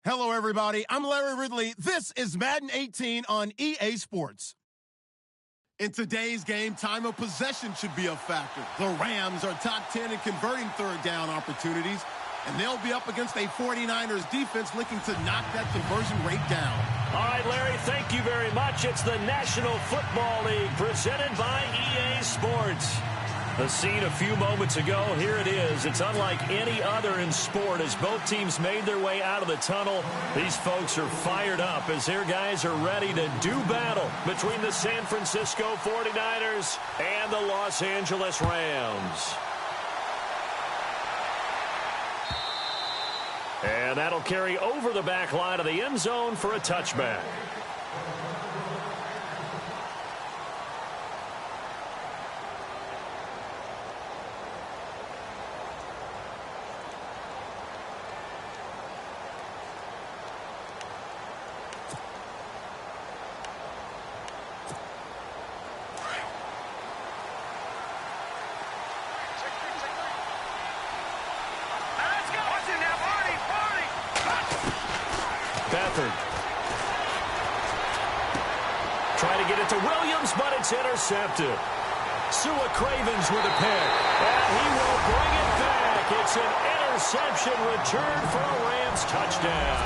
Hello, everybody. I'm Larry Ridley. This is Madden 18 on EA Sports. In today's game, time of possession should be a factor. The Rams are top 10 in converting third down opportunities, and they'll be up against a 49ers defense looking to knock that conversion rate down. All right, Larry, thank you very much. It's the National Football League presented by EA Sports. The scene a few moments ago, here it is. It's unlike any other in sport as both teams made their way out of the tunnel. These folks are fired up as their guys are ready to do battle between the San Francisco 49ers and the Los Angeles Rams. And that'll carry over the back line of the end zone for a touchback. Trying to get it to Williams, but it's intercepted. Sua Cravens with a pick, and he will bring it back. It's an interception return for a Rams touchdown.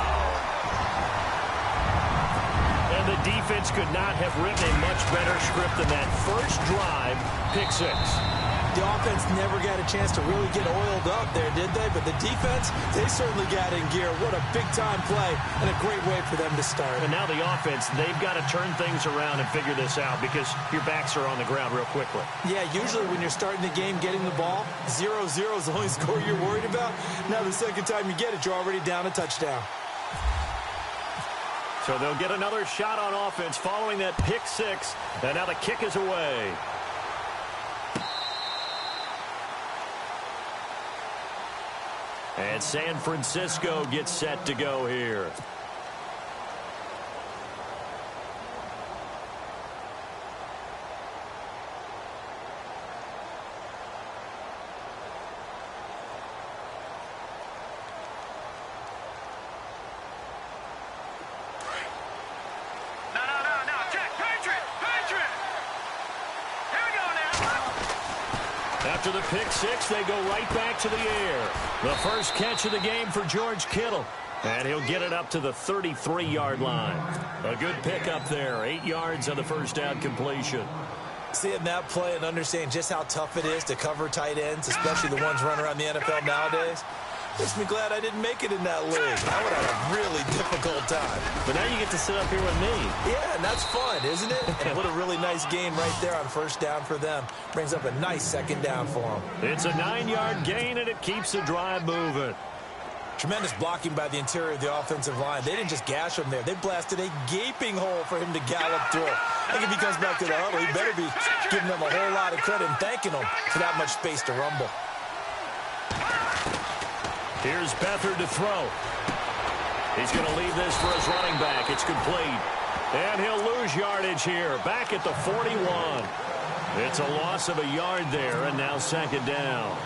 And the defense could not have written a much better script than that first drive, pick six. The offense never got a chance to really get oiled up there, did they? But the defense, they certainly got in gear. What a big-time play and a great way for them to start. And now the offense, they've got to turn things around and figure this out because your backs are on the ground real quickly. Yeah, usually when you're starting the game getting the ball, 0-0 is the only score you're worried about. Now the second time you get it, you're already down a touchdown. So they'll get another shot on offense following that pick six. And now the kick is away. And San Francisco gets set to go here. After the pick six, they go right back to the air. The first catch of the game for George Kittle. And he'll get it up to the 33-yard line. A good pickup there. 8 yards on the first down completion. Seeing that play and understanding just how tough it is to cover tight ends, especially the ones running around the NFL nowadays, makes me glad I didn't make it in that league. I would have a really difficult time. But now you get to sit up here with me. Yeah, and that's fun, isn't it? And what a really nice gain right there on first down for them. Brings up a nice second down for them. It's a 9-yard gain, and it keeps the drive moving. Tremendous blocking by the interior of the offensive line. They didn't just gash him there. They blasted a gaping hole for him to gallop through. I think if he comes back to the huddle, he better be giving them a whole lot of credit and thanking them for that much space to rumble. Here's Beathard to throw. He's going to leave this for his running back. It's complete. And he'll lose yardage here. Back at the 41. It's a loss of a yard there, and now second down.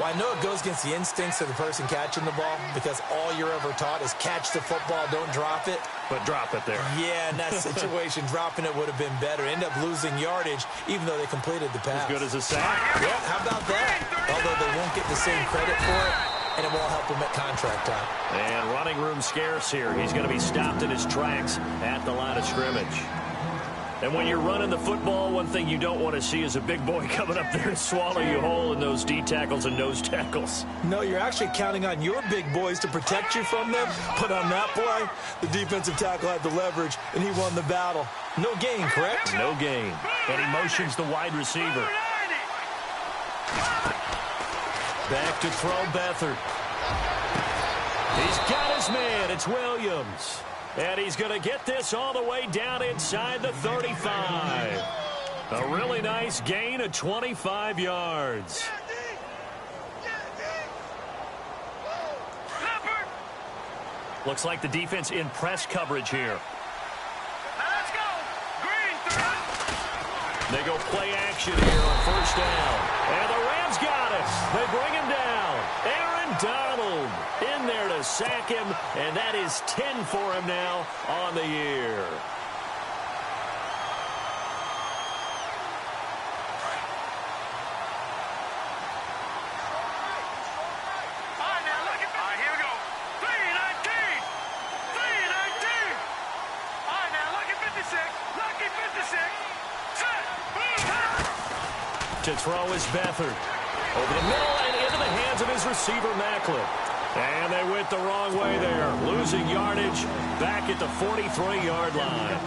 Well, I know it goes against the instincts of the person catching the ball because all you're ever taught is catch the football, don't drop it. But drop it there. Yeah, in that situation, dropping it would have been better. End up losing yardage, even though they completed the pass. As good as a sack. Yeah, how about that? Although they won't get the same credit for it, and it won't help him at contract time. And running room scarce here. He's going to be stopped in his tracks at the line of scrimmage. And when you're running the football, one thing you don't want to see is a big boy coming up there and swallow you whole in those D tackles and nose tackles. No, you're actually counting on your big boys to protect you from them. But on that play, the defensive tackle had the leverage, and he won the battle. No gain, correct? No gain. And he motions the wide receiver. Back to throw Beathard. He's got his man. It's Williams. And he's going to get this all the way down inside the 35. A really nice gain of 25 yards. Looks like the defense in press coverage here. Let's go. Green. They go play action here on first down. And the Rams got it. They bring him down. Aaron And Donald in there to sack him, and that is 10 for him now on the year. To throw is Beathard. Over the middle and into the hands of his receiver, Macklin. And they went the wrong way there. Losing yardage back at the 43-yard line.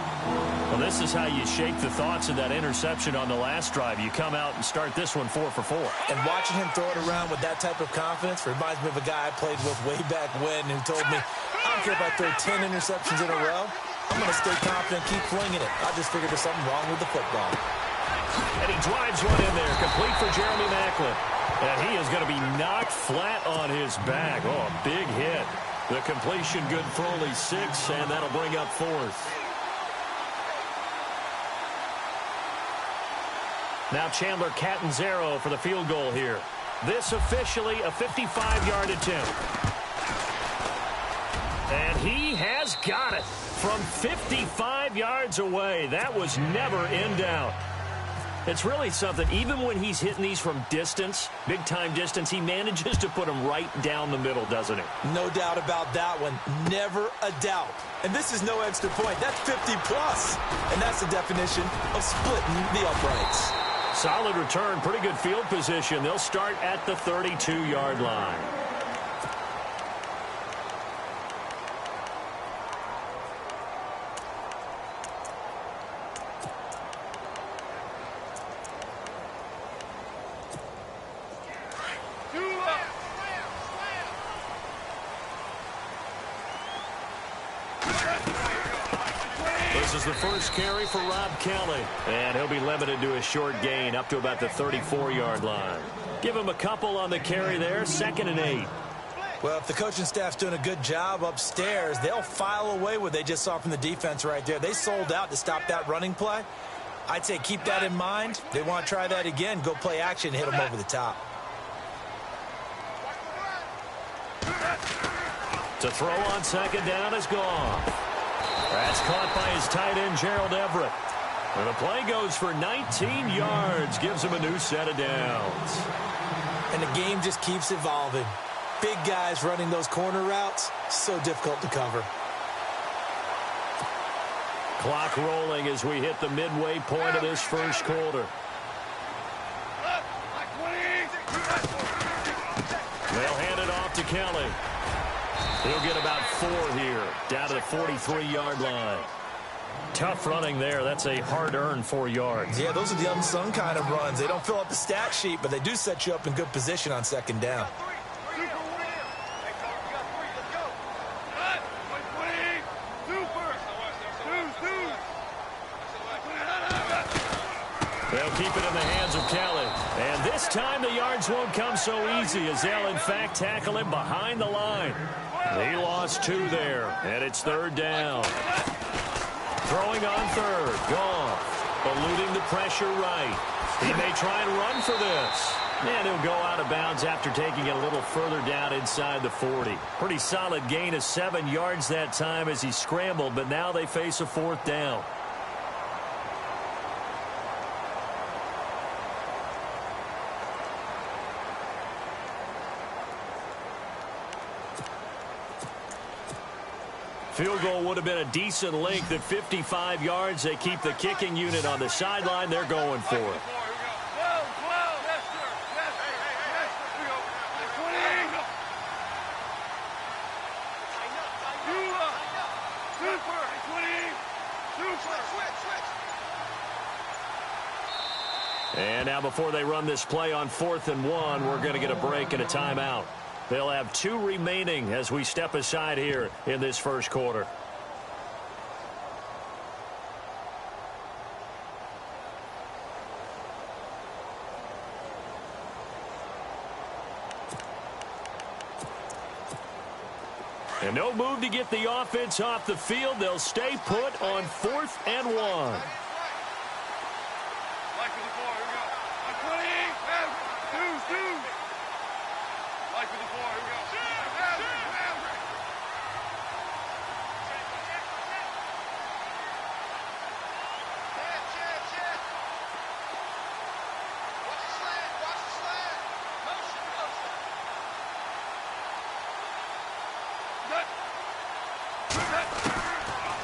Well, this is how you shake the thoughts of that interception on the last drive. You come out and start this one 4 for 4. And watching him throw it around with that type of confidence reminds me of a guy I played with way back when who told me, I don't care if I throw 10 interceptions in a row. I'm going to stay confident, keep flinging it. I just figured there's something wrong with the football. And he drives one in there, complete for Jeremy Macklin. And he is going to be knocked flat on his back. Oh, a big hit. The completion good for only 6, and that'll bring up 4th. Now Chandler Catanzaro for the field goal here. This officially a 55-yard attempt. And he has got it from 55 yards away. That was never in doubt. It's really something. Even when he's hitting these from distance, big-time distance, he manages to put them right down the middle, doesn't he? No doubt about that one. Never a doubt. And this is no extra point. That's 50-plus. And that's the definition of splitting the uprights. Solid return, pretty good field position. They'll start at the 32-yard line. This is the first carry for Rob Kelly, and he'll be limited to a short gain up to about the 34-yard line. Give him a couple on the carry there, 2nd and 8. Well, if the coaching staff's doing a good job upstairs, they'll file away what they just saw from the defense right there. They sold out to stop that running play. I'd say keep that in mind. They want to try that again, go play action, hit them over the top. To throw on 2nd down is gone. That's caught by his tight end, Gerald Everett. And the play goes for 19 yards, gives him a new set of downs. And the game just keeps evolving. Big guys running those corner routes, so difficult to cover. Clock rolling as we hit the midway point of this first quarter. They'll hand it off to Kelly. He'll get about 4 here, down to the 43-yard line. Tough running there. That's a hard-earned 4 yards. Yeah, those are the unsung kind of runs. They don't fill up the stat sheet, but they do set you up in good position on 2nd down. They'll keep it in the hands of Kelly. And this time the yards won't come so easy as they'll, in fact, tackle him behind the line. He lost 2 there, and it's 3rd down. Throwing on 3rd. Goff eluding the pressure right. He may try and run for this. And he'll go out of bounds after taking it a little further down inside the 40. Pretty solid gain of 7 yards that time as he scrambled, but now they face a 4th down. Field goal would have been a decent length at 55 yards. They keep the kicking unit on the sideline. They're going for it. And now before they run this play on 4th and 1, we're going to get a break and a timeout. They'll have 2 remaining as we step aside here in this first quarter. And no move to get the offense off the field. They'll stay put on 4th and 1.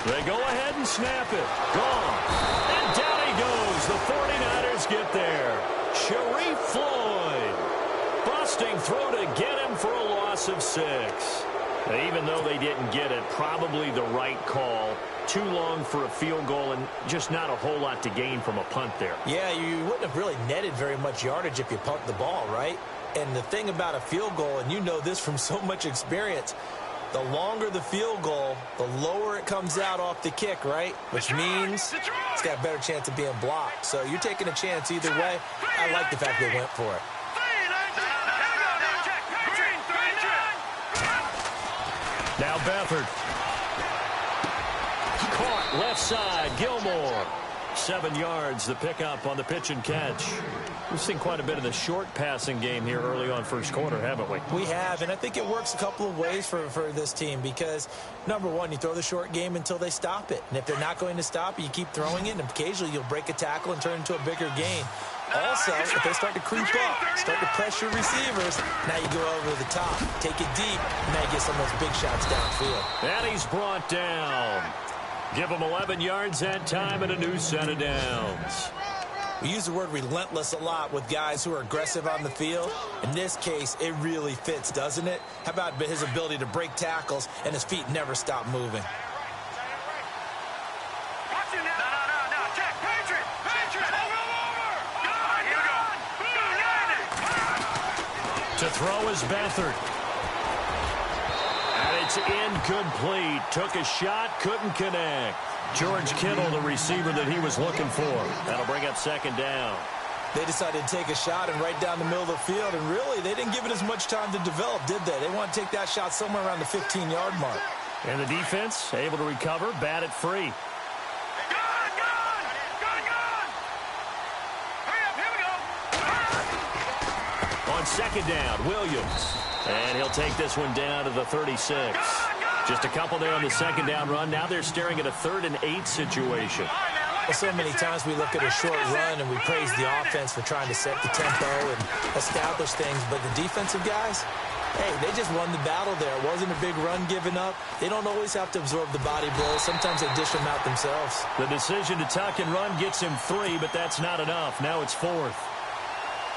They go ahead and snap it. Gone. And down he goes. The 49ers get there. Sharif Floyd busting through to get him for a loss of 6. Even though they didn't get it, probably the right call. Too long for a field goal and just not a whole lot to gain from a punt there. Yeah, you wouldn't have really netted very much yardage if you pumped the ball, right? And the thing about a field goal, and you know this from so much experience, the longer the field goal, the lower it comes out off the kick, right? Which means it's got a better chance of being blocked. So you're taking a chance either way. I like the fact they went for it. Now Beathard. Caught left side, Gilmore. 7 yards, the pickup on the pitch and catch. We've seen quite a bit of the short passing game here early on first quarter, haven't we? We have, and I think it works a couple of ways for this team because, number one, you throw the short game until they stop it. And if they're not going to stop it, you keep throwing it, and occasionally you'll break a tackle and turn it into a bigger gain. Also, if they start to creep up, start to pressure receivers, now you go over the top, take it deep, and now you get some of those big shots downfield. And he's brought down. Give him 11 yards that time and a new set of downs. We use the word relentless a lot with guys who are aggressive on the field. In this case, it really fits, doesn't it? How about his ability to break tackles and his feet never stop moving? To throw is Beathard. And it's incomplete. Took a shot, couldn't connect. George Kittle, the receiver that he was looking for. That'll bring up second down. They decided to take a shot and right down the middle of the field, and really, they didn't give it as much time to develop, did they? They want to take that shot somewhere around the 15-yard mark. And the defense able to recover, bat it free. On second down, Williams. And he'll take this one down to the 36. Just a couple there on the second down run. Now they're staring at a 3rd and 8 situation. Well, so many times we look at a short run and we praise the offense for trying to set the tempo and establish things. But the defensive guys, hey, they just won the battle there. It wasn't a big run given up. They don't always have to absorb the body blows. Sometimes they dish them out themselves. The decision to tuck and run gets him 3, but that's not enough. Now it's 4th.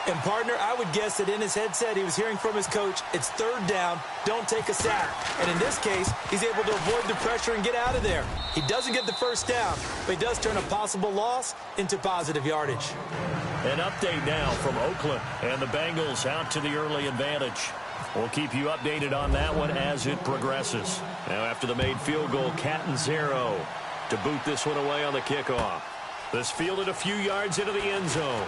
And, partner, I would guess that in his headset he was hearing from his coach, it's 3rd down, don't take a sack. And in this case, he's able to avoid the pressure and get out of there. He doesn't get the first down, but he does turn a possible loss into positive yardage. An update now from Oakland, and the Bengals out to the early advantage. We'll keep you updated on that one as it progresses. Now after the made field goal, Catanzaro to boot this one away on the kickoff. This fielded a few yards into the end zone.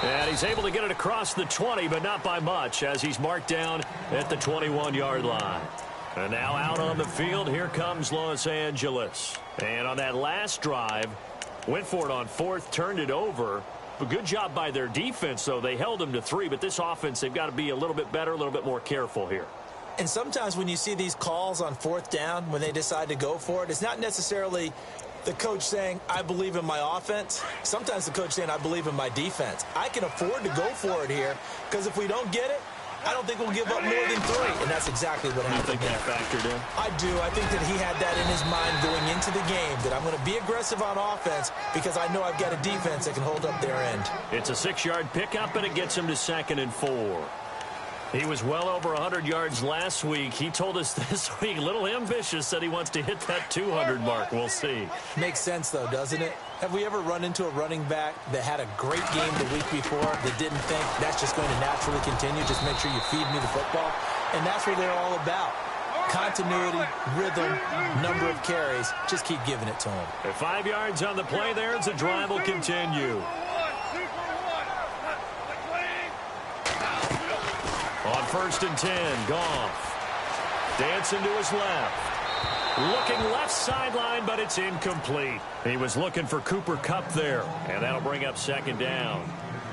And he's able to get it across the 20, but not by much, as he's marked down at the 21-yard line. And now out on the field, here comes Los Angeles. And on that last drive, went for it on 4th, turned it over. But good job by their defense, though. They held them to 3, but this offense, they've got to be a little bit better, a little bit more careful here. And sometimes when you see these calls on 4th down, when they decide to go for it, it's not necessarily the coach saying, I believe in my offense. Sometimes the coach saying, I believe in my defense. I can afford to go for it here because if we don't get it, I don't think we'll give up more than 3. And that's exactly what happened. You think that factored in? I do. I think that he had that in his mind going into the game, that I'm going to be aggressive on offense because I know I've got a defense that can hold up their end. It's a 6-yard pickup, and it gets him to 2nd and 4. He was well over 100 yards last week. He told us this week, a little ambitious, said he wants to hit that 200 mark. We'll see. Makes sense, though, doesn't it? Have we ever run into a running back that had a great game the week before that didn't think that's just going to naturally continue? Just make sure you feed me the football. And that's what they're all about. Continuity, rhythm, number of carries. Just keep giving it to him. At 5 yards on the play there, the drive will continue. On 1st and 10, Goff. Dancing to his left. Looking left sideline, but it's incomplete. He was looking for Cooper Kupp there, and that'll bring up 2nd down.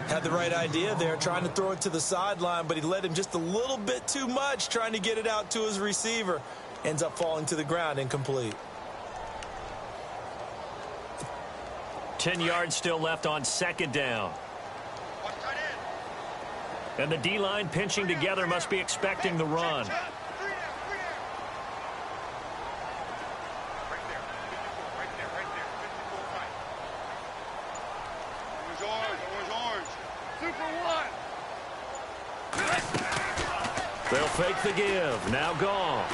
Had the right idea there, trying to throw it to the sideline, but he led him just a little bit too much, trying to get it out to his receiver. Ends up falling to the ground, incomplete. 10 yards still left on 2nd down. And the D-line pinching together, must be expecting the run. Orange. Super one. They'll fake the give. Now Goff.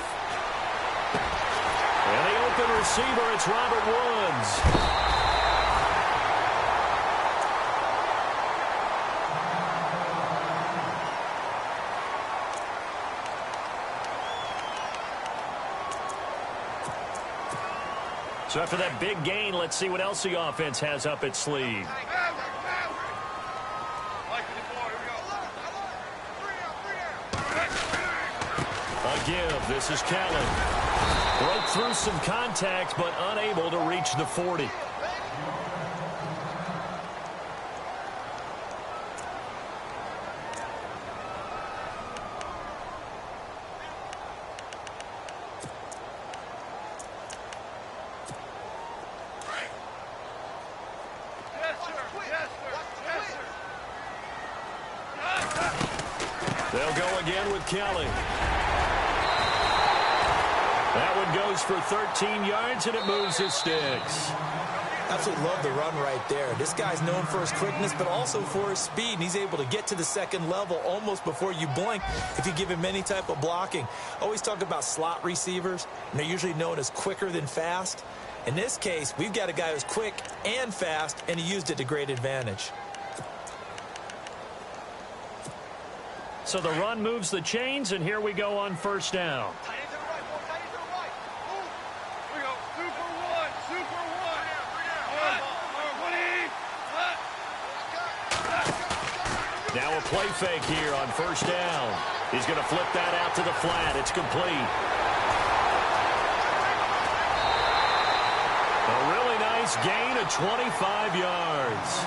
And the open receiver, it's Robert Woods. So after that big gain, let's see what else the offense has up its sleeve. A give. This is Kelly. Broke through some contact, but unable to reach the 40. They'll go again with Kelly. That one goes for 13 yards, and it moves his sticks. Absolutely love the run right there. This guy's known for his quickness, but also for his speed, and he's able to get to the second level almost before you blink if you give him any type of blocking. Always talk about slot receivers, and they're usually known as quicker than fast. In this case, we've got a guy who's quick and fast, and he used it to great advantage. So the run moves the chains, and here we go on first down. Now a play fake here on first down. He's going to flip that out to the flat. It's complete. A really nice gain of 25 yards.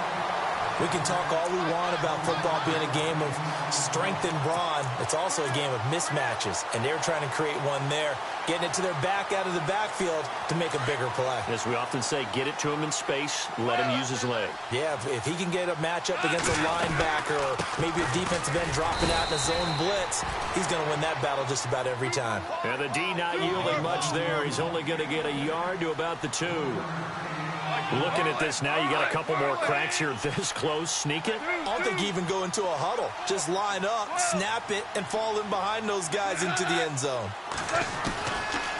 We can talk all we want about football being a game of strength and brawn. It's also a game of mismatches, and they're trying to create one there, getting it to their back out of the backfield to make a bigger play. As we often say, get it to him in space, let him use his leg. Yeah, if he can get a matchup against a linebacker or maybe a defensive end dropping out in a zone blitz, he's going to win that battle just about every time. And the D not yielding much there. He's only going to get a yard to about the 2. Looking at this now, you got a couple more cracks here this close. Sneak it. I don't think you even go into a huddle. Just line up, snap it, and fall in behind those guys into the end zone.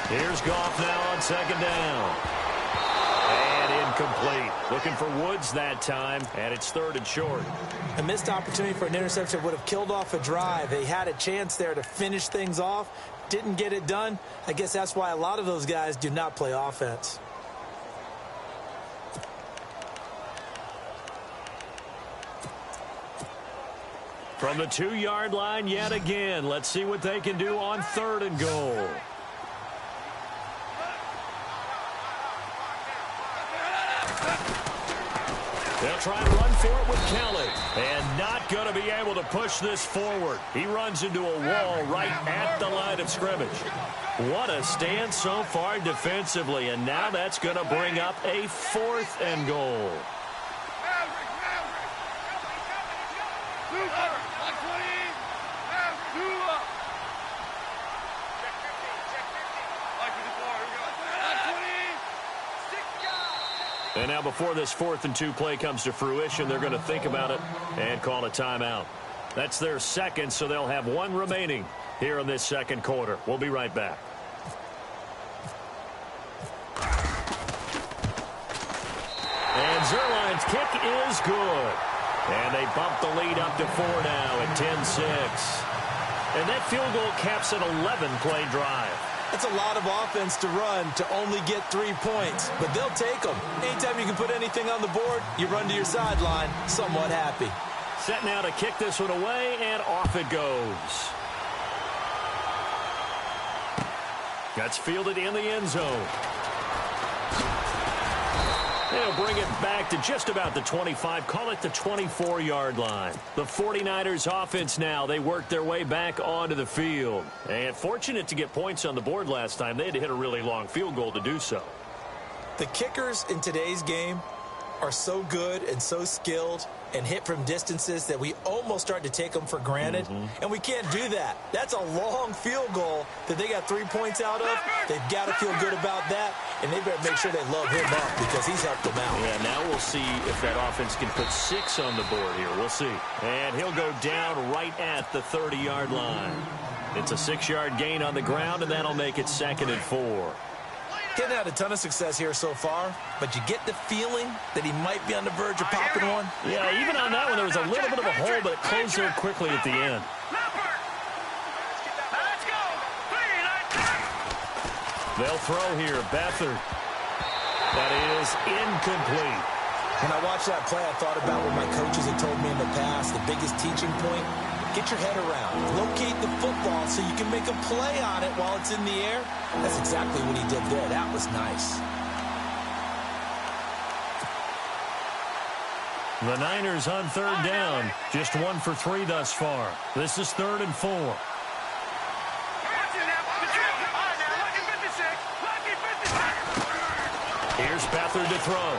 Here's Goff now on second down. And incomplete. Looking for Woods that time, and it's 3rd and short. A missed opportunity for an interception would have killed off a drive. They had a chance there to finish things off. Didn't get it done. I guess that's why a lot of those guys do not play offense. From the 2-yard line yet again. Let's see what they can do on 3rd and goal. They'll try and run for it with Kelly. And not going to be able to push this forward. He runs into a wall right at the line of scrimmage. What a stand so far defensively. And now that's going to bring up a 4th and goal. And now before this 4th and 2 play comes to fruition, they're going to think about it and call a timeout. That's their second, so they'll have 1 remaining here in this second quarter. We'll be right back. And Zerline's kick is good. And they bump the lead up to 4 now at 10-6. And that field goal caps an 11-play drive. That's a lot of offense to run to only get 3 points, but they'll take them. Anytime you can put anything on the board, you run to your sideline somewhat happy. Set now to kick this one away, and off it goes. That's fielded in the end zone. They'll bring it back to just about the 25, call it the 24-yard line. The 49ers offense now, they work their way back onto the field. And fortunate to get points on the board last time. They had to hit a really long field goal to do so. The kickers in today's game are so good and so skilled and hit from distances that we almost start to take them for granted. And we can't do that. That's a long field goal that they got 3 points out of. They've got to feel good about that, and they better make sure they load him up because he's helped them out. Yeah, now we'll see if that offense can put 6 on the board here. We'll see. And he'll go down right at the 30-yard line. It's a 6-yard gain on the ground, and that'll make it 2nd and 4. Getting had a ton of success here so far, but you get the feeling that he might be on the verge of popping one. Yeah, even on that one, there was a little bit of a hole, but it closed there quickly at the end. Let's go. They'll throw here. Beathard. That is incomplete. When I watched that play, I thought about what my coaches had told me in the past. The biggest teaching point, get your head around. Locate the football so you can make a play on it while it's in the air. That's exactly what he did there. That was nice. The Niners on 3rd down. Just 1 for 3 thus far. This is 3rd and 4. Here's Beathard to throw.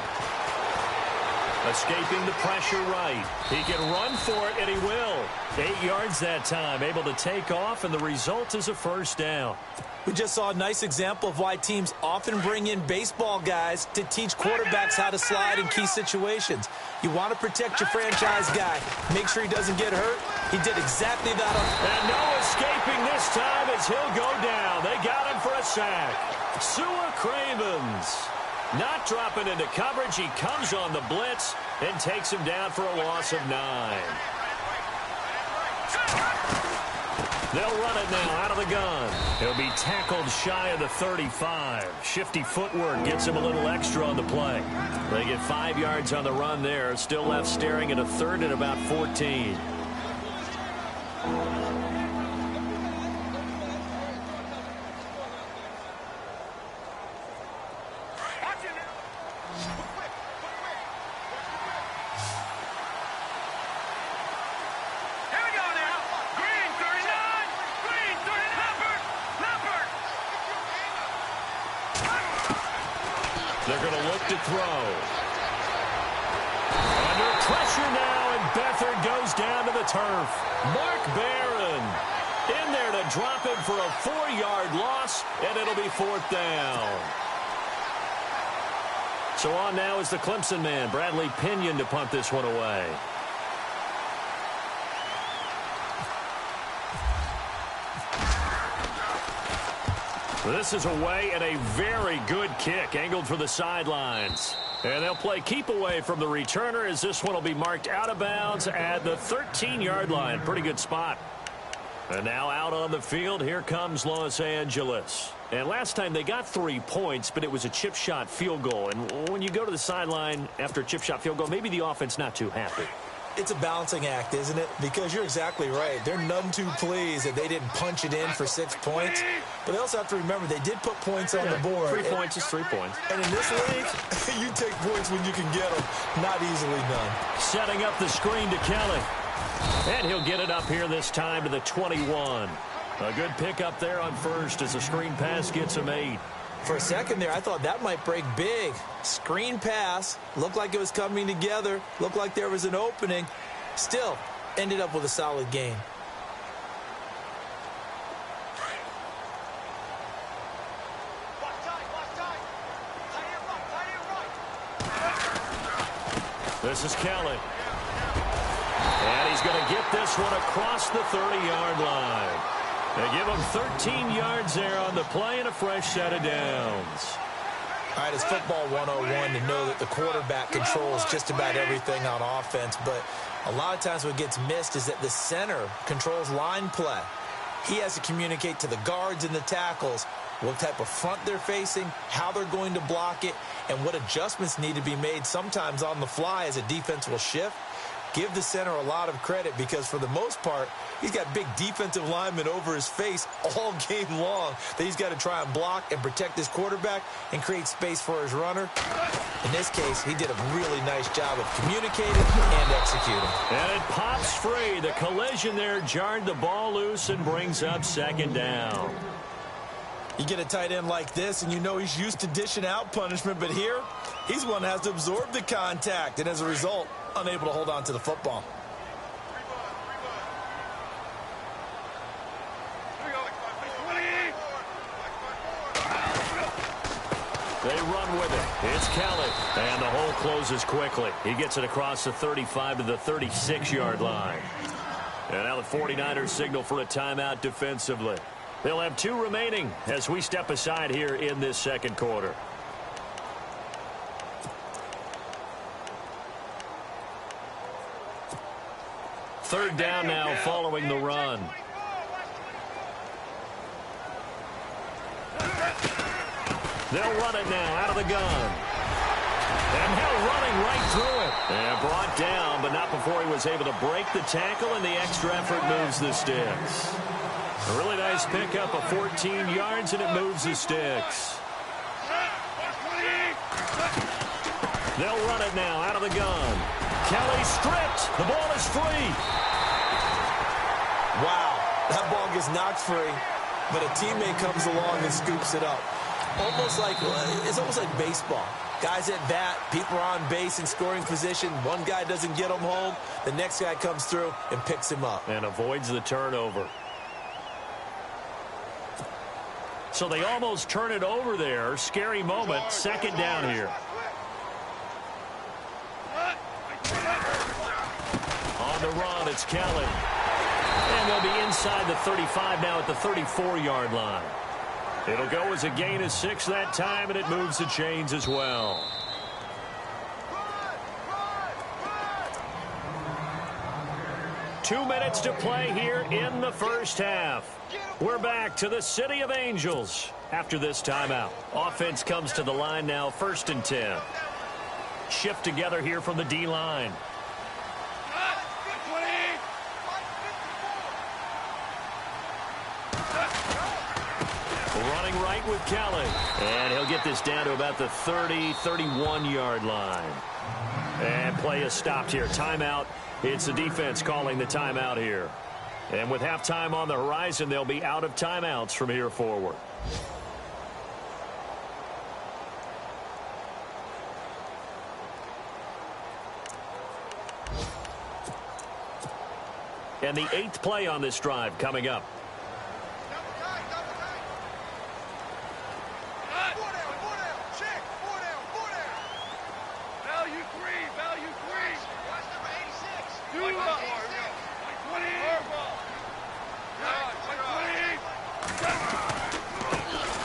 Escaping the pressure right. He can run for it, and he will. 8 yards that time. Able to take off, and the result is a 1st down. We just saw a nice example of why teams often bring in baseball guys to teach quarterbacks how to slide in key situations. You want to protect your franchise guy. Make sure he doesn't get hurt. He did exactly that. And no escaping this time as he'll go down. They got him for a sack. Sua Cravens. Not dropping into coverage. He comes on the blitz and takes him down for a loss of 9. They'll run it now out of the gun. He'll be tackled shy of the 35. Shifty footwork gets him a little extra on the play. They get 5 yards on the run there. Still left staring at a 3rd and about 14. They're going to look to throw. Under pressure now, and Beathard goes down to the turf. Mark Barron in there to drop him for a 4-yard loss, and it'll be 4th down. So on now is the Clemson man, Bradley Pinion, to punt this one away. This is away, and a very good kick angled for the sidelines. And they'll play keep away from the returner as this one will be marked out of bounds at the 13-yard line. Pretty good spot. And now out on the field, here comes Los Angeles. And last time they got 3 points, but it was a chip shot field goal. And when you go to the sideline after a chip shot field goal, maybe the offense not too happy. It's a balancing act, isn't it? Because you're exactly right. They're none too pleased that they didn't punch it in for 6 points. But they also have to remember they did put points on the board. 3 points is 3 points. And in this league, you take points when you can get them. Not easily done. Setting up the screen to Kelly. And he'll get it up here this time to the 21. A good pickup there on first as the screen pass gets him 8. For a second there, I thought that might break big. Screen pass. Looked like it was coming together. Looked like there was an opening. Still, ended up with a solid gain. This is Kelly. And he's going to get this one across the 30-yard line. They give him 13 yards there on the play and a fresh set of downs. All right, it's football 101 to know that the quarterback controls just about everything on offense, but a lot of times what gets missed is that the center controls line play. He has to communicate to the guards and the tackles what type of front they're facing, how they're going to block it, and what adjustments need to be made sometimes on the fly as a defense will shift. Give the center a lot of credit because for the most part, he's got big defensive linemen over his face all game long that he's got to try and block and protect his quarterback and create space for his runner. In this case, he did a really nice job of communicating and executing. And it pops free. The collision there jarred the ball loose and brings up 2nd down. You get a tight end like this, and you know he's used to dishing out punishment, but here, he's one that has to absorb the contact, and as a result, unable to hold on to the football. They run with it. It's Kelly. And the hole closes quickly. He gets it across the 35 to the 36-yard line. And now the 49ers signal for a timeout defensively. They'll have 2 remaining as we step aside here in this second quarter. Third down now following the run. They'll run it now out of the gun. And Hill running right through it. And brought down, but not before he was able to break the tackle, and the extra effort moves the sticks. A really nice pickup of 14 yards, and it moves the sticks. They'll run it now out of the gun. Kelly stripped. The ball is free. Wow, that ball gets knocked free, but a teammate comes along and scoops it up. It's almost like baseball. Guys at bat, people are on base in scoring position. One guy doesn't get him home. The next guy comes through and picks him up. And avoids the turnover. So they almost turn it over there. Scary moment. Second down here. On the run, it's Kelly. And they'll be inside the 35 now at the 34-yard line. It'll go as a gain of 6 that time, and it moves the chains as well. Two minutes to play here in the first half. We're back to the City of Angels after this timeout. Offense comes to the line now, 1st and 10. Shift together here from the D-line. Running right with Kelly. And he'll get this down to about the 30, 31-yard line. And play is stopped here. Timeout. It's the defense calling the timeout here. And with halftime on the horizon, they'll be out of timeouts from here forward. And the 8th play on this drive coming up.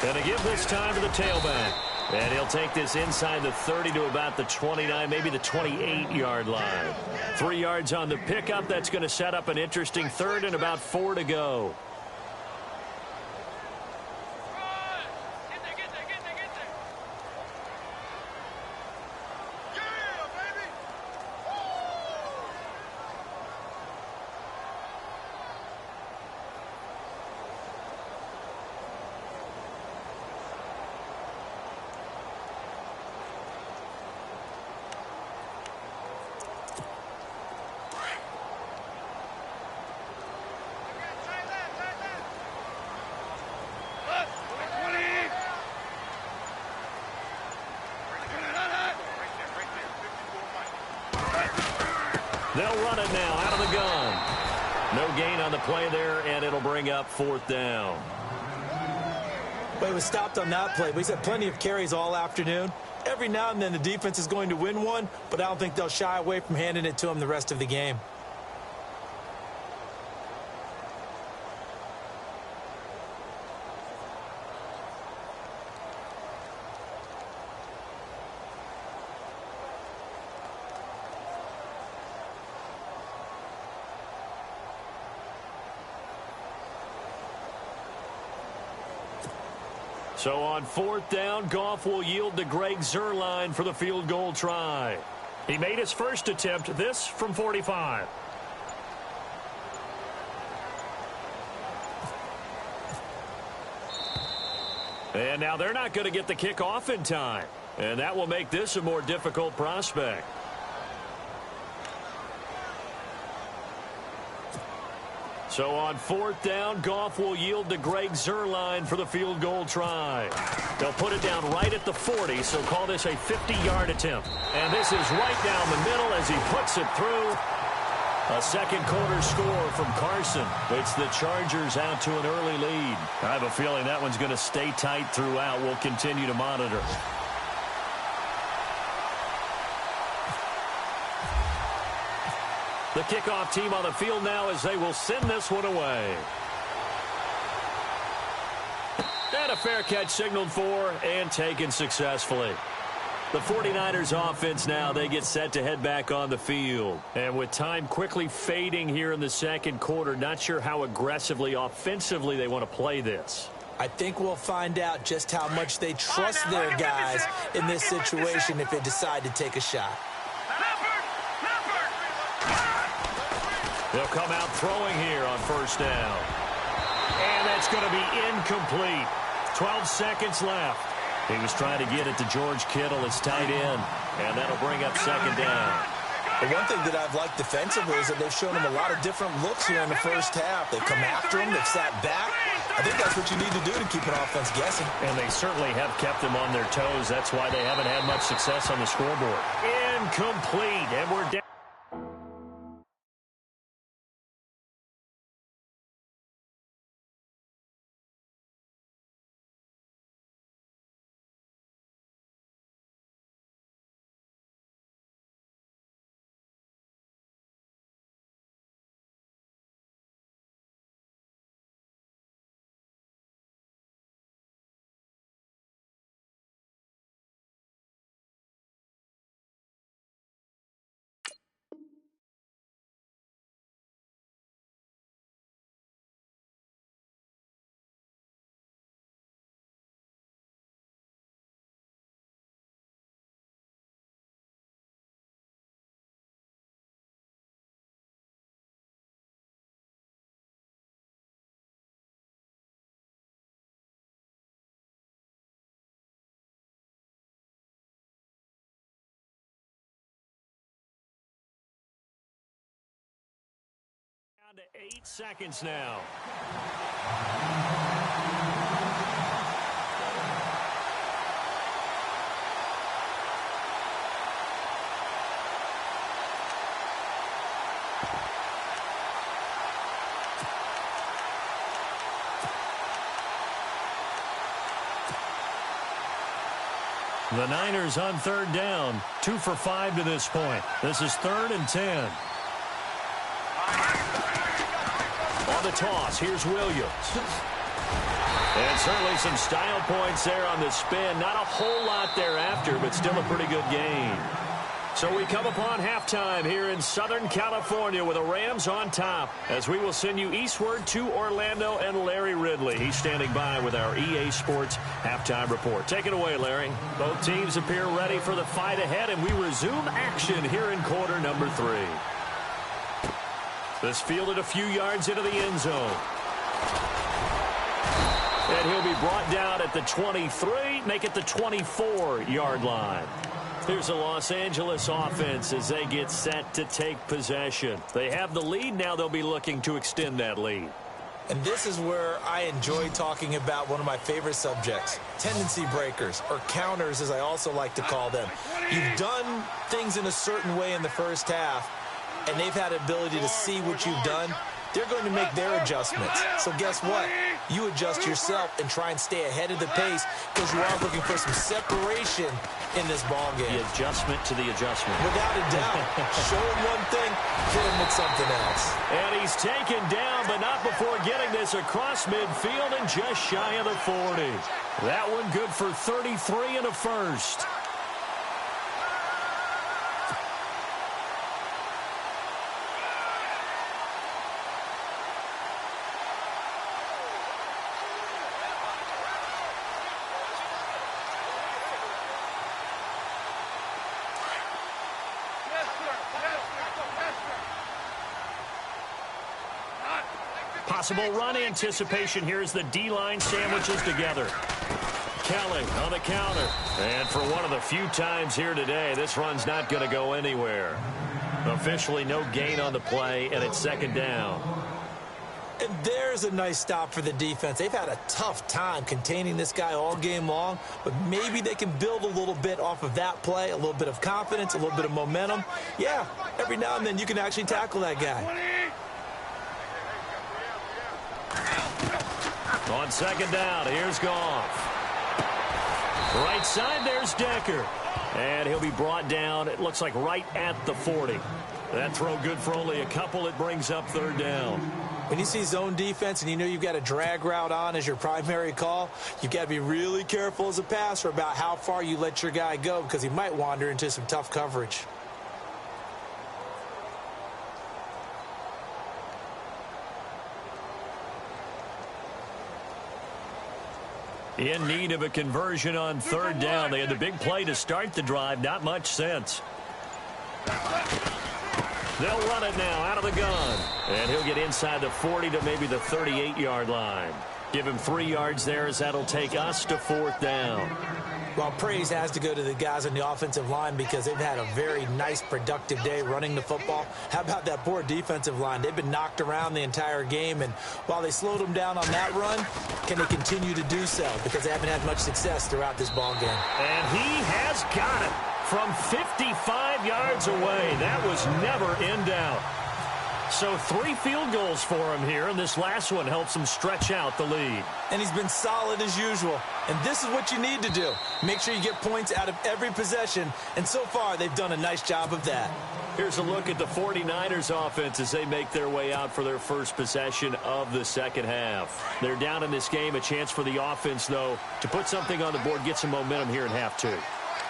And to give this time to the tailback. And he'll take this inside the 30 to about the 29, maybe the 28-yard line. 3 yards on the pickup. That's going to set up an interesting third and about 4 to go. They'll run it now out of the gun. No gain on the play there, and it'll bring up 4th down. But he was stopped on that play. But he's had plenty of carries all afternoon. Every now and then the defense is going to win one, but I don't think they'll shy away from handing it to him the rest of the game. So on 4th down, Goff will yield to Greg Zuerlein for the field goal try. He made his first attempt, this from 45. And now they're not going to get the kickoff in time. And that will make this a more difficult prospect. So on 4th down, Goff will yield to Greg Zuerlein for the field goal try. They'll put it down right at the 40, so call this a 50-yard attempt. And this is right down the middle as he puts it through. A second quarter score from Carson. It's the Chargers out to an early lead. I have a feeling that one's going to stay tight throughout. We'll continue to monitor. The kickoff team on the field now as they will send this one away. And a fair catch signaled for and taken successfully. The 49ers offense now, they get set to head back on the field. And with time quickly fading here in the second quarter, not sure how aggressively, offensively they want to play this. I think we'll find out just how much they trust their guys in this situation if they decide to take a shot. They'll come out throwing here on 1st down. And that's going to be incomplete. 12 seconds left. He was trying to get it to George Kittle, his tight end, and that'll bring up 2nd down. The one thing that I've liked defensively is that they've shown him a lot of different looks here in the first half. They've come after him. They've sat back. I think that's what you need to do to keep an offense guessing. And they certainly have kept them on their toes. That's why they haven't had much success on the scoreboard. Incomplete, and we're down. Down to 8 seconds now. The Niners on 3rd down, 2 for 5 to this point. This is 3rd and 10. On the toss, here's Williams. And certainly some style points there on the spin. Not a whole lot thereafter, but still a pretty good game. So we come upon halftime here in Southern California with the Rams on top as we will send you eastward to Orlando and Larry Ridley. He's standing by with our EA Sports halftime report. Take it away, Larry. Both teams appear ready for the fight ahead, and we resume action here in quarter number 3. This fielded a few yards into the end zone. And he'll be brought down at the 23, make it the 24-yard line. Here's the Los Angeles offense as they get set to take possession. They have the lead. Now they'll be looking to extend that lead. And this is where I enjoy talking about one of my favorite subjects, tendency breakers, or counters as I also like to call them. You've done things in a certain way in the first half, and they've had the ability to see what you've done. They're going to make their adjustments. So guess what? You adjust yourself and try and stay ahead of the pace because you are looking for some separation in this ball game. The adjustment to the adjustment. Without a doubt. Show him one thing, hit him with something else. And he's taken down, but not before getting this across midfield and just shy of the 40. That one good for 33 and a first. Possible run anticipation here as the D-line sandwiches together. Kelly on the counter. And for one of the few times here today, this run's not going to go anywhere. Officially no gain on the play, and it's 2nd down. And there's a nice stop for the defense. They've had a tough time containing this guy all game long, but maybe they can build a little bit off of that play, a little bit of confidence, a little bit of momentum. Yeah, every now and then you can actually tackle that guy. On second down, here's Goff. Right side, there's Decker. And he'll be brought down, it looks like right at the 40. That throw good for only a couple. It brings up third down. When you see zone defense and you know you've got a drag route on as your primary call, you've got to be really careful as a passer about how far you let your guy go because he might wander into some tough coverage. In need of a conversion on third down. They had the big play to start the drive. Not much sense. They'll run it now out of the gun. And he'll get inside the 40 to maybe the 38-yard line. Give him 3 yards there as that'll take us to fourth down. Well, praise has to go to the guys on the offensive line because they've had a very nice, productive day running the football. How about that poor defensive line? They've been knocked around the entire game, and while they slowed them down on that run, can they continue to do so? Because they haven't had much success throughout this ball game. And he has got it from 55 yards away. That was never in doubt. So 3 field goals for him here, and this last one helps him stretch out the lead. And he's been solid as usual. And this is what you need to do. Make sure you get points out of every possession. And so far, they've done a nice job of that. Here's a look at the 49ers offense as they make their way out for their first possession of the second half. They're down in this game. A chance for the offense, though, to put something on the board, get some momentum here in half 2.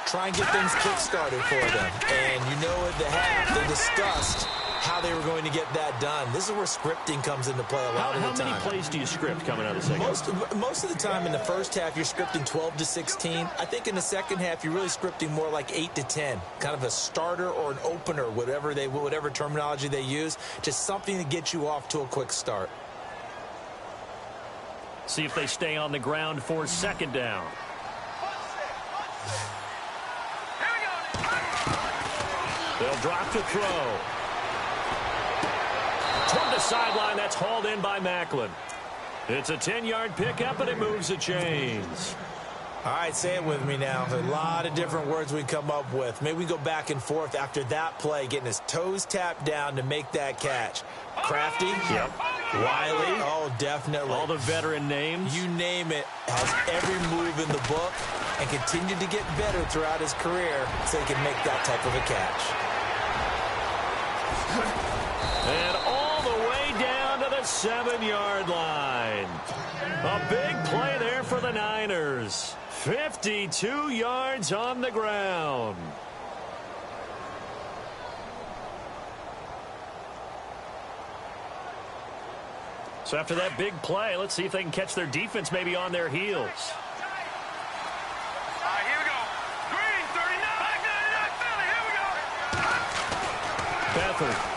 Try and get things kick-started for them. And you know at the half, they discussed how they were going to get that done. This is where scripting comes into play a lot of the time. How many plays do you script coming out of the second half? Most of the time in the first half, you're scripting 12 to 16. I think in the second half, you're really scripting more like 8 to 10. Kind of a starter or an opener, whatever terminology they use. Just something to get you off to a quick start. See if they stay on the ground for second down. They'll drop to throw. Toward the sideline, that's hauled in by Macklin. It's a 10-yard pickup, and it moves the chains. All right, say it with me now. There's a lot of different words we come up with. Maybe we go back and forth after that play, getting his toes tapped down to make that catch. Crafty? Yep. Wiley? Oh, definitely. All the veteran names? You name it. Has every move in the book and continued to get better throughout his career so he can make that type of a catch. And all the way down to the 7-yard line. A big play there for the Niners. 52 yards on the ground. So after that big play, let's see if they can catch their defense maybe on their heels. Here we go. Green, 39. Here we go. Beathard.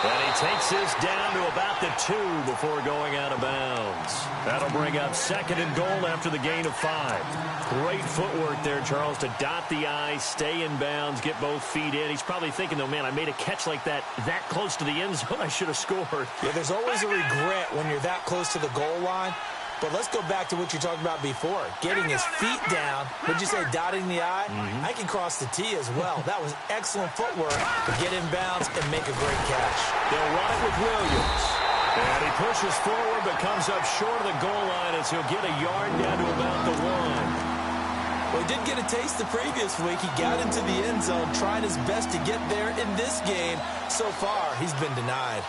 And he takes this down to about the 2 before going out of bounds. That'll bring up second and goal after the gain of 5. Great footwork there, Charles, to dot the I, stay in bounds, get both feet in. He's probably thinking, though, man, I made a catch like that close to the end zone. I should have scored. Yeah, there's always a regret when you're that close to the goal line. But let's go back to what you talked about before. Getting his feet down. What'd you say, dotting the I? I can cross the T as well. That was excellent footwork to get in bounds and make a great catch. They'll run it with Williams. And he pushes forward but comes up short of the goal line as he'll get a yard down to about the 1. Well, he did get a taste the previous week. He got into the end zone, trying his best to get there in this game. So far, he's been denied.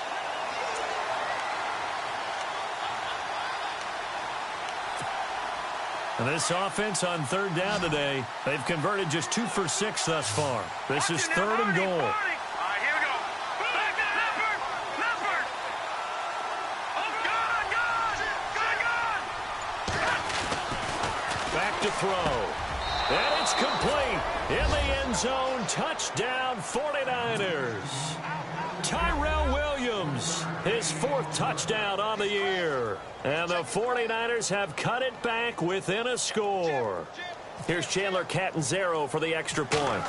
And this offense on third down today, they've converted just 2 for 6 thus far. This is third and goal. All right, here we go. Leopard. Oh, God. Back to throw. And it's complete. In the end zone, touchdown 49ers. Tyrell Williams, his 4th touchdown on the year. And the 49ers have cut it back within a score. Here's Chandler Catanzaro for the extra point.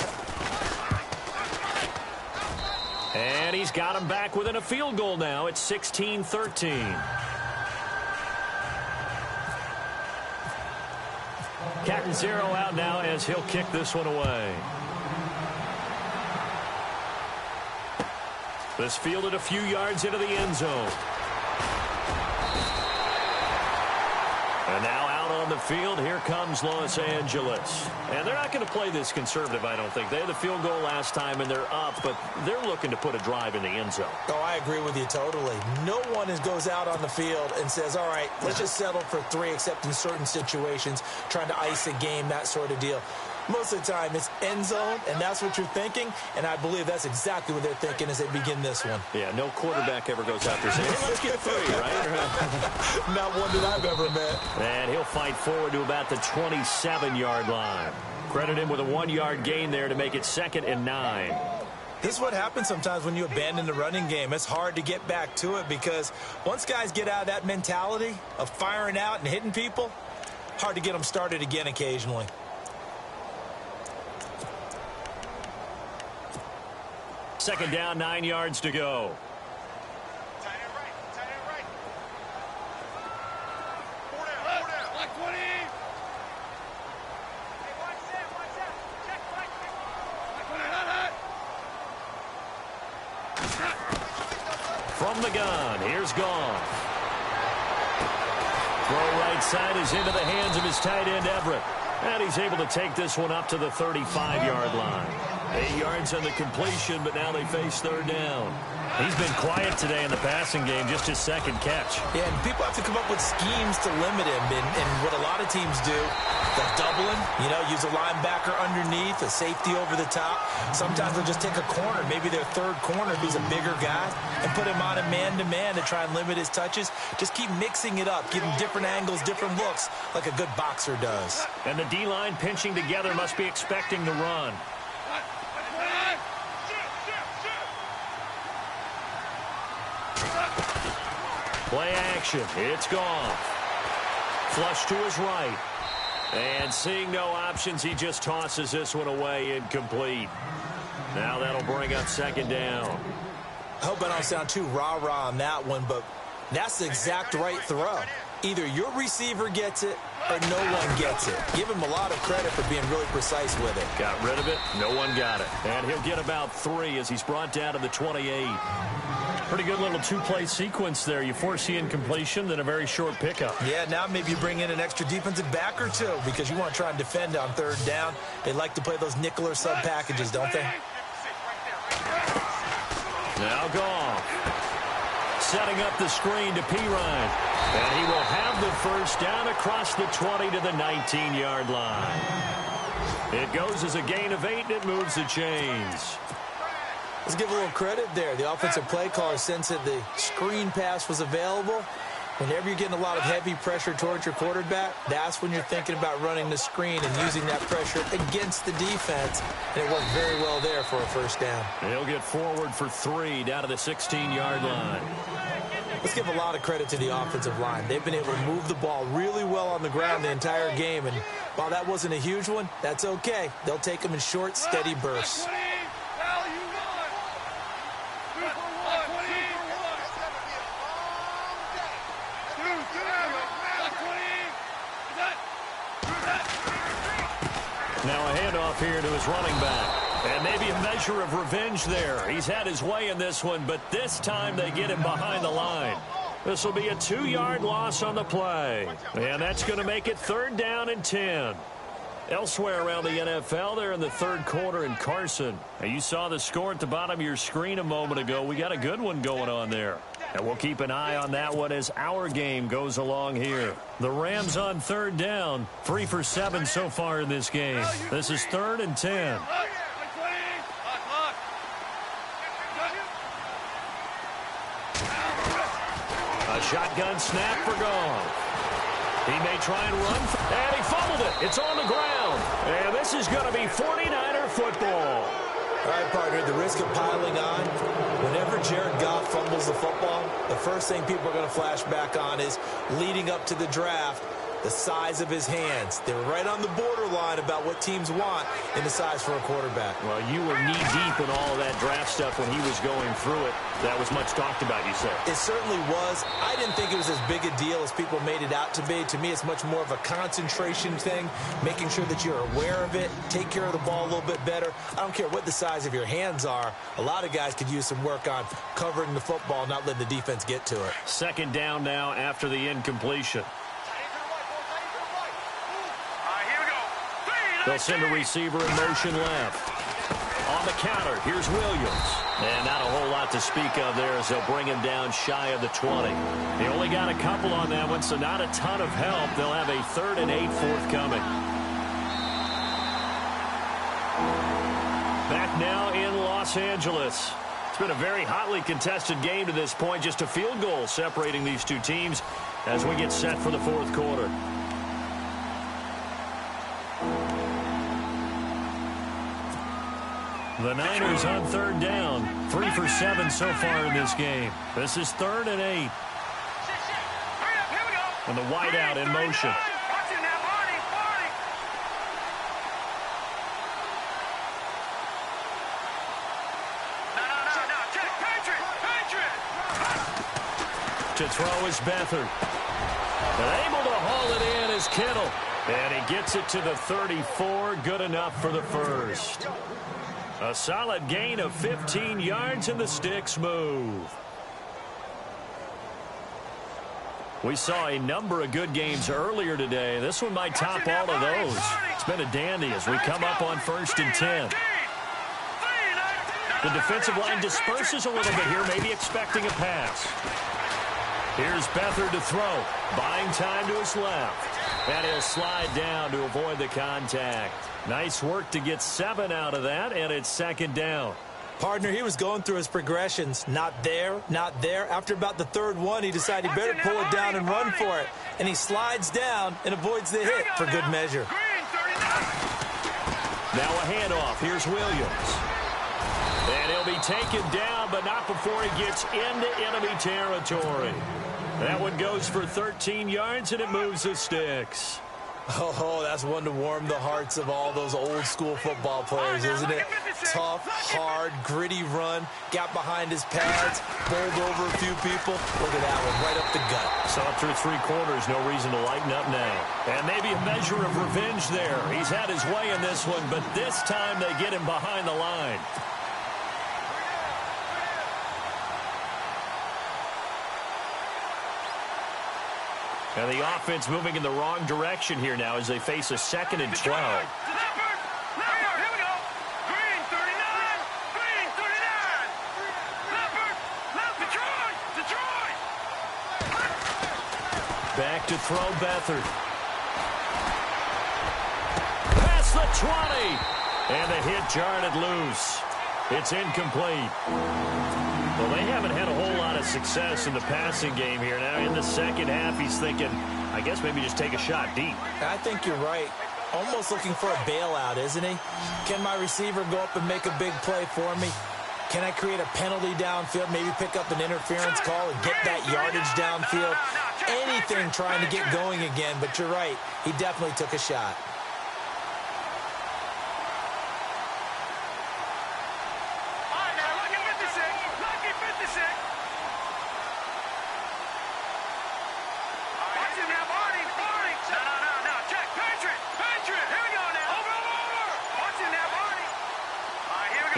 And he's got him back within a field goal now. It's 16-13. Catanzaro out now as he'll kick this one away. This fielded a few yards into the end zone. And now out on the field, here comes Los Angeles. And they're not going to play this conservative, I don't think. They had the field goal last time, and they're up, but they're looking to put a drive in the end zone. Oh, I agree with you totally. No one goes out on the field and says, all right, let's just settle for 3, except in certain situations, trying to ice a game, that sort of deal. Most of the time, it's end zone, and that's what you're thinking, and I believe that's exactly what they're thinking as they begin this one. Yeah, no quarterback ever goes out there saying, hey, let's get 3, right? Not one that I've ever met. And he'll fight forward to about the 27-yard line. Credit him with a 1-yard gain there to make it 2nd and 9. This is what happens sometimes when you abandon the running game. It's hard to get back to it because once guys get out of that mentality of firing out and hitting people, hard to get them started again occasionally. Second down, 9 yards to go. Tight end right. Tight end right. 4 down. 4 down. Like 20. Hey, watch that. Watch that. Check right. From the gun, here's Goff. Throw right side is into the hands of his tight end, Everett. And he's able to take this one up to the 35-yard line. 8 yards on the completion, but now they face 3rd down. He's been quiet today in the passing game, just his 2nd catch. Yeah, and people have to come up with schemes to limit him. And what a lot of teams do, they'll double him, use a linebacker underneath, a safety over the top. Sometimes they'll just take a corner, maybe their 3rd corner if he's a bigger guy, and put him on a man-to-man to try and limit his touches. Just keep mixing it up, give him different angles, different looks, like a good boxer does. And the D-line pinching together must be expecting the run. Play action. It's gone. Flush to his right. And seeing no options, he just tosses this one away, incomplete. Now that'll bring up 2nd down. I hope I don't sound too rah-rah on that one, but that's the exact right throw. Either your receiver gets it or no one gets it. Give him a lot of credit for being really precise with it. Got rid of it. No one got it. And he'll get about 3 as he's brought down to the 28. Pretty good little 2-play sequence there. You force the incompletion, then a very short pickup. Yeah, now maybe you bring in an extra defensive back or 2 because you want to try and defend on 3rd down. They like to play those nickel or sub packages, don't they? Now Goff. Setting up the screen to Pirine. And he will have the 1st down across the 20 to the 19-yard line. It goes as a gain of 8, and it moves the chains. Let's give a little credit there. The offensive play caller sensed that the screen pass was available. Whenever you're getting a lot of heavy pressure towards your quarterback, that's when you're thinking about running the screen and using that pressure against the defense. And it worked very well there for a 1st down. He'll get forward for 3 down to the 16-yard line. Let's give a lot of credit to the offensive line. They've been able to move the ball really well on the ground the entire game. And while that wasn't a huge one, that's okay. They'll take them in short, steady bursts. Now a handoff here to his running back. And maybe a measure of revenge there. He's had his way in this one, but this time they get him behind the line. This will be a 2-yard loss on the play. And that's going to make it 3rd down and 10. Elsewhere around the NFL, they're in the 3rd quarter in Carson. And you saw the score at the bottom of your screen a moment ago. We got a good one going on there. And we'll keep an eye on that one as our game goes along here. The Rams on 3rd down. 3 for 7 so far in this game. This is 3rd and 10. A shotgun snap for Goff. He may try and run, and he fumbled it. It's on the ground. And this is going to be 49er football. All right, partner, the risk of piling on. Whenever Jared Goff fumbles the football, the first thing people are going to flash back on is leading up to the draft. the size of his hands. They were right on the borderline about what teams want in the size for a quarterback. Well, you were knee-deep in all of that draft stuff when he was going through it. That was much talked about, you said. It certainly was. I didn't think it was as big a deal as people made it out to be. To me, it's much more of a concentration thing, making sure that you're aware of it, take care of the ball a little bit better. I don't care what the size of your hands are. A lot of guys could use some work on covering the football, not letting the defense get to it. Second down now after the incompletion. They'll send a receiver in motion left. On the counter, here's Williams. And not a whole lot to speak of there as they'll bring him down shy of the 20. They only got a couple on that one, so not a ton of help. They'll have a 3rd and 8 forthcoming. Back now in Los Angeles. It's been a very hotly contested game to this point. Just a field goal separating these two teams as we get set for the 4th quarter. The Niners on 3rd down. 3 for 7 so far in this game. This is 3rd and 8. And the wideout in motion. To throw is Beathard. And able to haul it in is Kittle. And he gets it to the 34. Good enough for the first. A solid gain of 15 yards, and the sticks move. We saw a number of good games earlier today. This one might top all of those. It's been a dandy as we come up on 1st and 10. The defensive line disperses a little bit here, maybe expecting a pass. Here's Beathard to throw. Buying time to his left. And he'll slide down to avoid the contact. Nice work to get 7 out of that, and it's 2nd down. Partner, he was going through his progressions. Not there, not there. After about the 3rd one, he decided he better pull it down and run for it. And he slides down and avoids the hit for good measure. Now a handoff. Here's Williams. And he'll be taken down, but not before he gets into enemy territory. That one goes for 13 yards, and it moves the sticks. Oh, that's one to warm the hearts of all those old-school football players, isn't it? Tough, hard, gritty run. Got behind his pads, bowled over a few people. Look at that one, right up the gut. So through 3 quarters, no reason to lighten up now. And maybe a measure of revenge there. He's had his way in this one, but this time they get him behind the line. And the offense moving in the wrong direction here now as they face a 2nd and 12. Back to throw Beathard. Past the 20. And the hit jarred it loose. It's incomplete. Well, they haven't had a whole lot of success in the passing game here. Now in the 2nd half, he's thinking, I guess maybe just take a shot deep. I think you're right. Almost looking for a bailout, isn't he? Can my receiver go up and make a big play for me? Can I create a penalty downfield, maybe pick up an interference call and get that yardage downfield? Anything trying to get going again, but you're right. He definitely took a shot.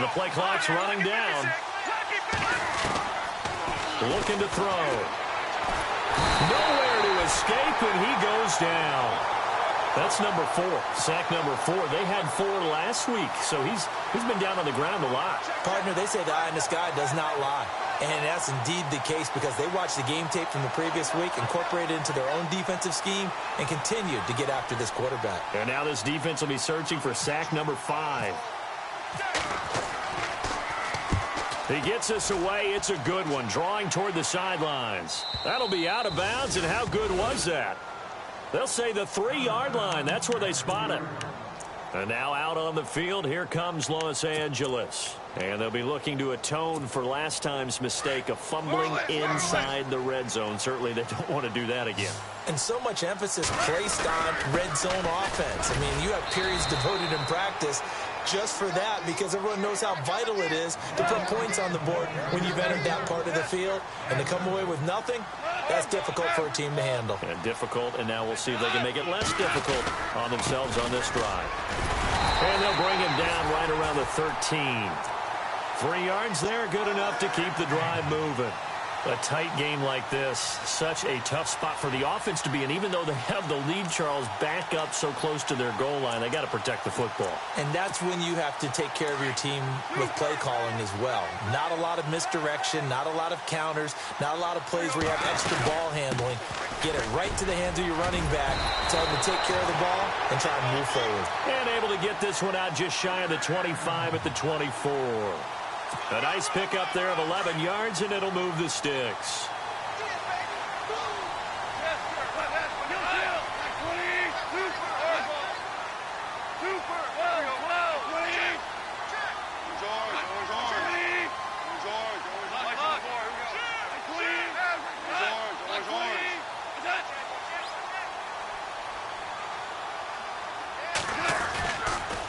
The play clock's running down. Looking to throw. Nowhere to escape, and he goes down. That's number 4. Sack number 4. They had 4 last week, so he's been down on the ground a lot. Partner, they say the eye in the sky does not lie. And that's indeed the case because they watched the game tape from the previous week, incorporated it into their own defensive scheme, and continued to get after this quarterback. And now this defense will be searching for sack number 5. He gets us away. It's a good one, drawing toward the sidelines. That'll be out of bounds, and how good was that? They'll say the 3-yard line. That's where they spot it. And now out on the field, here comes Los Angeles. And they'll be looking to atone for last time's mistake of fumbling inside the red zone. Certainly they don't want to do that again. And so much emphasis placed on red zone offense. I mean, you have periods devoted in practice just for that because everyone knows how vital it is to put points on the board when you've entered that part of the field. And to come away with nothing, that's difficult for a team to handle. And difficult, and now we'll see if they can make it less difficult on themselves on this drive. And they'll bring him down right around the 13. 3 yards there, good enough to keep the drive moving. A tight game like this, such a tough spot for the offense to be in. Even though they have the lead, Charles, back up so close to their goal line, they got to protect the football. And that's when you have to take care of your team with play calling as well. Not a lot of misdirection, not a lot of counters, not a lot of plays where you have extra ball handling. Get it right to the hands of your running back, tell him to take care of the ball, and try and move forward. And able to get this one out just shy of the 25 at the 24. A nice pickup there of 11 yards, and it'll move the sticks.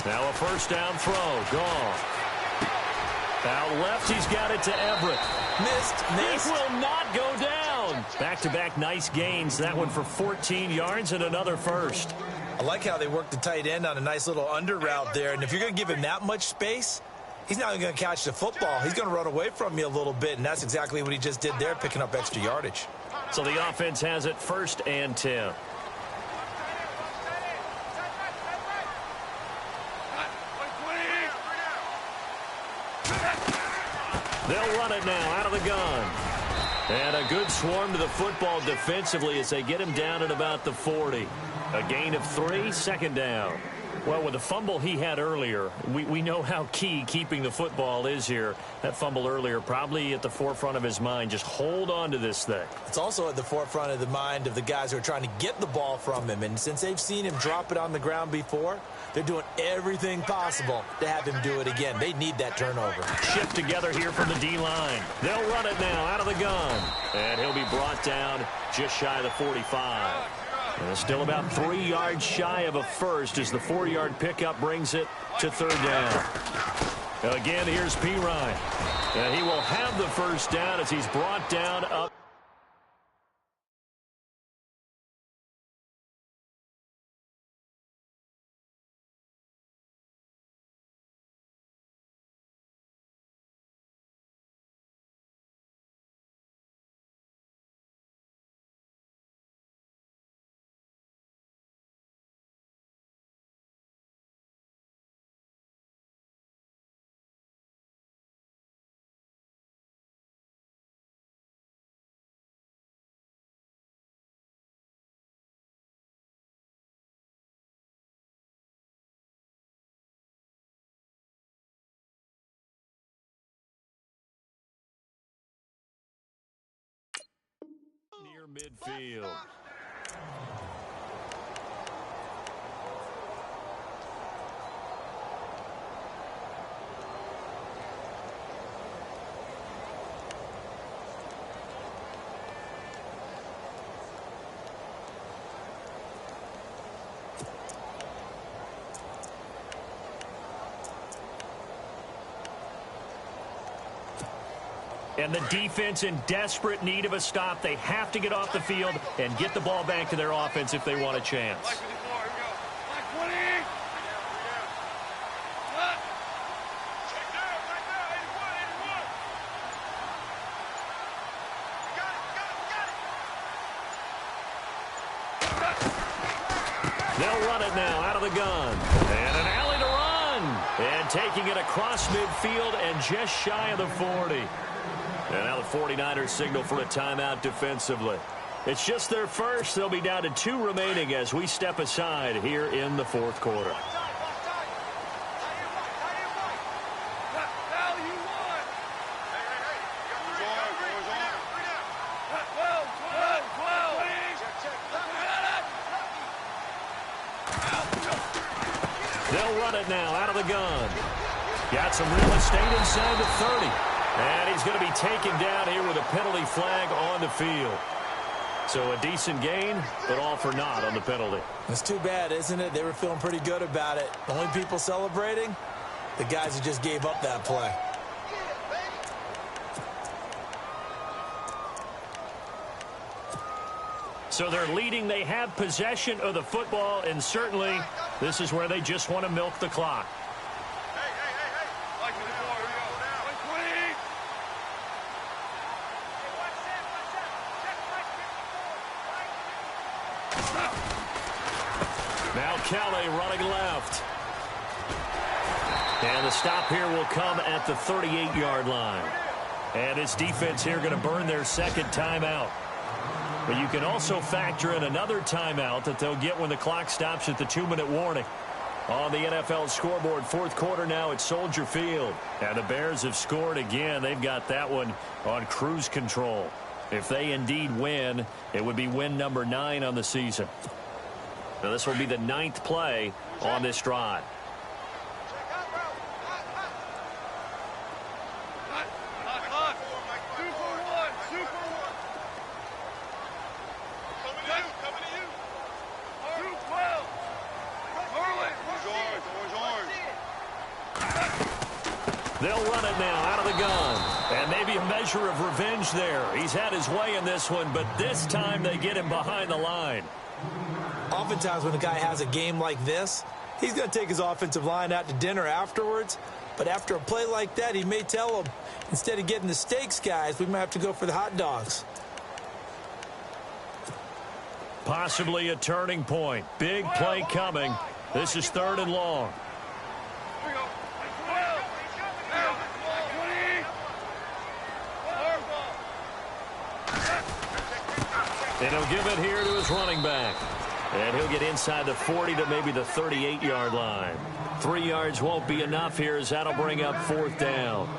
Now a first down throw, gone. Out left, he's got it to Everett. Missed. He will not go down. Back-to-back nice gains. That one for 14 yards and another first. I like how they worked the tight end on a nice little under route there. And if you're going to give him that much space, he's not even going to catch the football. He's going to run away from you a little bit, and that's exactly what he just did there, picking up extra yardage. So the offense has it 1st and 10. They'll run it now out of the gun. And a good swarm to the football defensively as they get him down at about the 40. A gain of 3, 2nd down. Well, with the fumble he had earlier, we know how key keeping the football is here. That fumble earlier probably at the forefront of his mind. Just hold on to this thing. It's also at the forefront of the mind of the guys who are trying to get the ball from him. And since they've seen him drop it on the ground before, they're doing everything possible to have him do it again. They need that turnover. Shift together here from the D-line. They'll run it now out of the gun. And he'll be brought down just shy of the 45. And still about 3 yards shy of a first as the 4-yard pickup brings it to 3rd down. Again, here's P. Ryan. And he will have the first down as he's brought down up. Near midfield. And the defense in desperate need of a stop. They have to get off the field and get the ball back to their offense if they want a chance. They'll run it now out of the gun. And an alley to run. And taking it across midfield and just shy of the 40. And now the 49ers signal for a timeout defensively. It's just their first. They'll be down to 2 remaining as we step aside here in the 4th quarter. They'll run it now out of the gun. Got some real estate inside the 30. And he's going to be taken down here with a penalty flag on the field. So a decent gain, but all for naught on the penalty. It's too bad, isn't it? They were feeling pretty good about it. The only people celebrating, the guys who just gave up that play. So they're leading. They have possession of the football, and certainly this is where they just want to milk the clock. Now Kelly running left. And the stop here will come at the 38-yard line. And his defense here going to burn their second timeout. But you can also factor in another timeout that they'll get when the clock stops at the 2-minute warning. On the NFL scoreboard, fourth quarter now at Soldier Field. And the Bears have scored again. They've got that one on cruise control. If they indeed win, it would be win number 9 on the season. Now this will be the 9th play on this drive. They'll run it now out of the gun. And maybe a measure of revenge there. He's had his way in this one, but this time they get him behind the line. Oftentimes when a guy has a game like this, he's going to take his offensive line out to dinner afterwards. But after a play like that, he may tell them, instead of getting the steaks, guys, we might have to go for the hot dogs. Possibly a turning point. Big play coming. This is 3rd and long. And he'll give it here to his running back. And he'll get inside the 40 to maybe the 38-yard line. 3 yards won't be enough here as that'll bring up 4th down.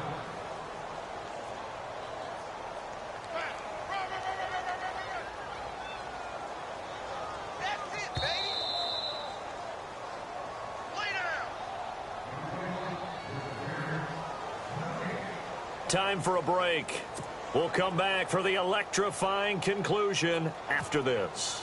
Time for a break. We'll come back for the electrifying conclusion after this.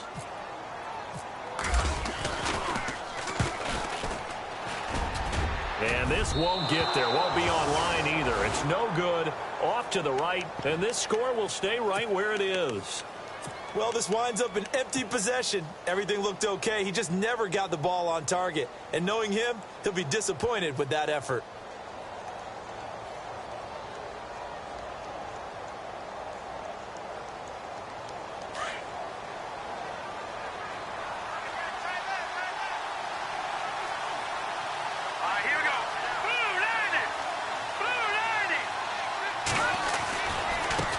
And this won't get there. Won't be online either. It's no good. Off to the right. And this score will stay right where it is. Well, this winds up an empty possession. Everything looked okay. He just never got the ball on target. And knowing him, he'll be disappointed with that effort.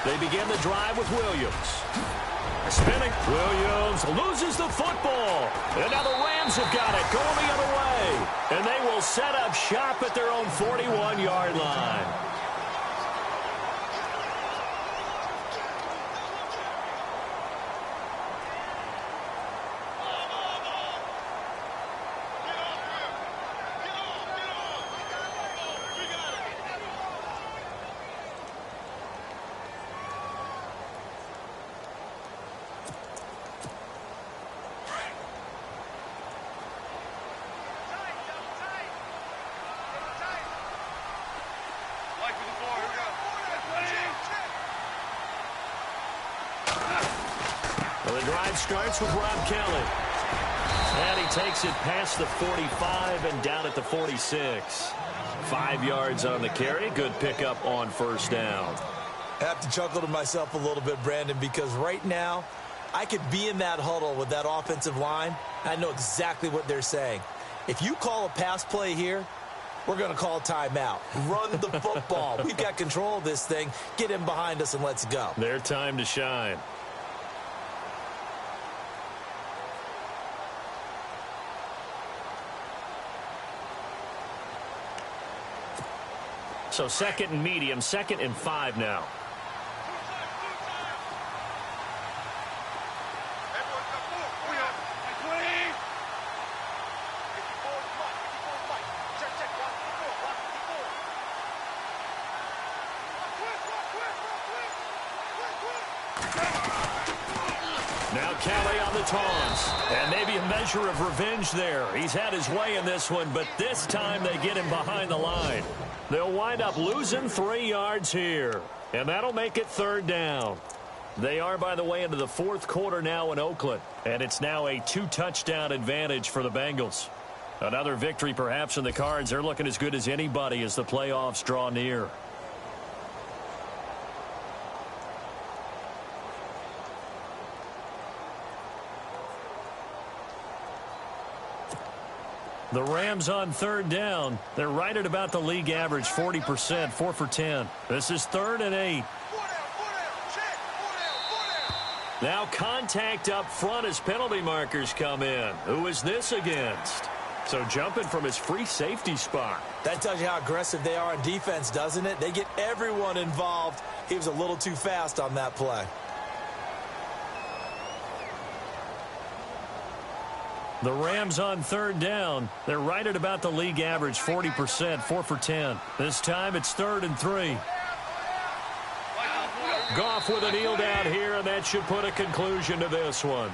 They begin the drive with Williams. Spinning. Williams loses the football. And now the Rams have got it going the other way. And they will set up shop at their own 41-yard line. Well, the drive starts with Rob Kelly. And he takes it past the 45 and down at the 46. 5 yards on the carry. Good pickup on 1st down. I have to chuckle to myself a little bit, Brandon, because right now I could be in that huddle with that offensive line. I know exactly what they're saying. If you call a pass play here, we're going to call timeout. Run the football. We've got control of this thing. Get him behind us and let's go. Their time to shine. So 2nd and medium, 2nd and 5 now. Now Kelly on the taunts. And maybe a measure of revenge there. He's had his way in this one, but this time they get him behind the line. They'll wind up losing 3 yards here. And that'll make it 3rd down. They are, by the way, into the 4th quarter now in Oakland. And it's now a 2-touchdown advantage for the Bengals. Another victory perhaps in the cards. They're looking as good as anybody as the playoffs draw near. The Rams on 3rd down. They're right at about the league average, 40%, 4 for 10. This is 3rd and 8. Now contact up front as penalty markers come in. Who is this against? So jumping from his free safety spot. That tells you how aggressive they are on defense, doesn't it? They get everyone involved. He was a little too fast on that play. The Rams on 3rd down. They're right at about the league average, 40%, 4 for 10. This time it's 3rd and 3. Goff with a kneel down here, and that should put a conclusion to this one.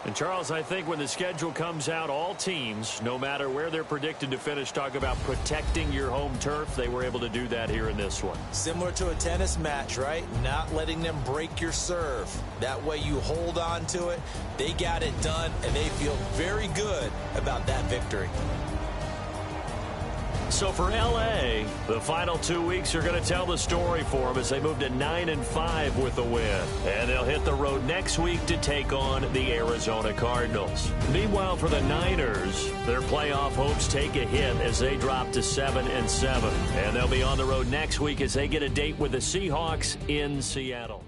And Charles, I think when the schedule comes out, all teams, no matter where they're predicted to finish, talk about protecting your home turf. They were able to do that here in this one. Similar to a tennis match, right? Not letting them break your serve. That way you hold on to it. They got it done, and they feel very good about that victory. So for L.A., the final 2 weeks are going to tell the story for them as they move to 9-5 with the win. And they'll hit the road next week to take on the Arizona Cardinals. Meanwhile, for the Niners, their playoff hopes take a hit as they drop to 7-7. And they'll be on the road next week as they get a date with the Seahawks in Seattle.